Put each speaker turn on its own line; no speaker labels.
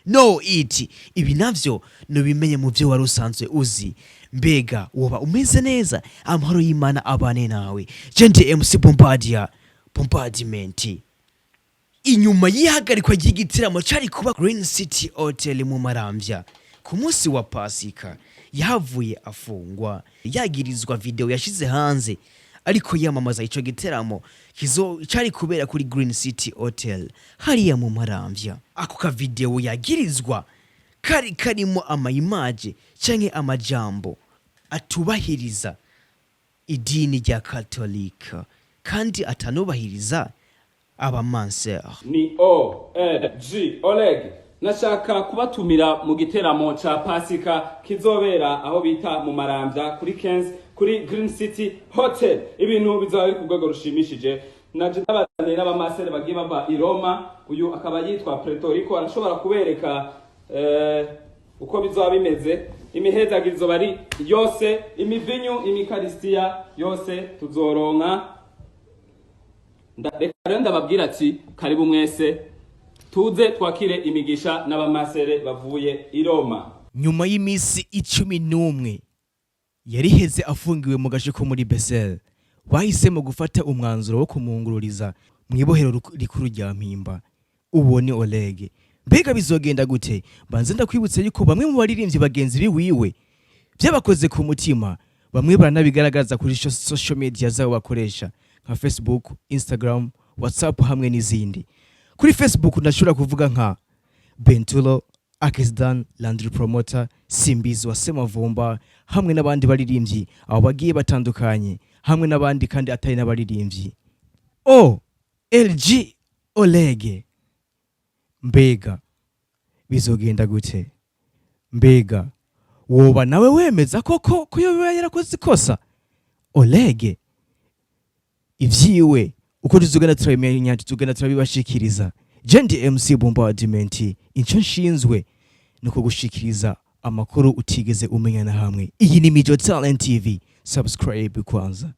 no it ibi navyo nubimenye mu byo wari usanzwe uzi. Mbega woba umeze neza, amahoro y'Imana abane nawe. Jende MC Bombardment. Inyuma y'ihagarikwa ry'igitaramo cari kuba Green City Hotel mu Maramvya ku munsi wa Pasika, yahavuye afungwa yagirizwa video yashize hanze ariko yamamaza ico giteramo cari kubera kuri Green City Hotel hariya mu Maramvya. Ako ka video yagirizwa karimo amayimaje canke amajambo atubahiriza idini rya Katolika kandi atanubahiriza abamanser.
Ni OLEGUE nashaka kubatumira mu giteramo ca Pasika kizobera aho bita mu Maramvya kuri 15 kuri Green City Hotel. Ibintu bizaba biri ku rwego rushimishije. Naje n'abazane n'abamasere bagiye bava i Roma. Uyu akaba yitwa Pretorico, arashobora kubereka uko bizaba bimeze. Imihezagirizo bari yose, imivinyu, imikaristia yose tuzoronka. Reka ndababwira ati karibu mwese tuze twakire imigisha n'abamasere bavuye i Roma.
Nyuma y'imisi 11 yariheze afungiwe mu gace ko muri Besel, bahisemo gufata umwanzuro wo kumungururiza mu ibohero rikuru rya Mpimba. Uwo ni OLEGUE. Mbega bizogenda gute? Banze ndakwibutse yuko bamwe mu baririmbyi bagenzi biwiwe byabakoze ku mutima, bamwe baranabigaragaza kuri social media zabo bakoresha nka Facebook, Instagram, WhatsApp hamwe n'izindi. Kuri Facebook ndashobora kuvuga nka Bentulo, Akesdan, Landry Promoter, Simbizi wa Semavumba hamwe n'abandi baririmbyi abo bagiye batandukanye, hamwe n'abandi kandi atari n'abaririmbyi. OLEGUE. Mbega bizogenda gute? Mbega woba nawe wemeza koko ko yoba yarakoze ikosa? OLEGUE ivyiwe uko tuzogenda turabimenya, tuzogenda turabibashikiriza. Jende MC Bombardment, inco nshinzwe nuko gushikiriza amakuru utigeze umenya na hamwe. Iyi ni Mijo Talent TV. Subscribe kwanza.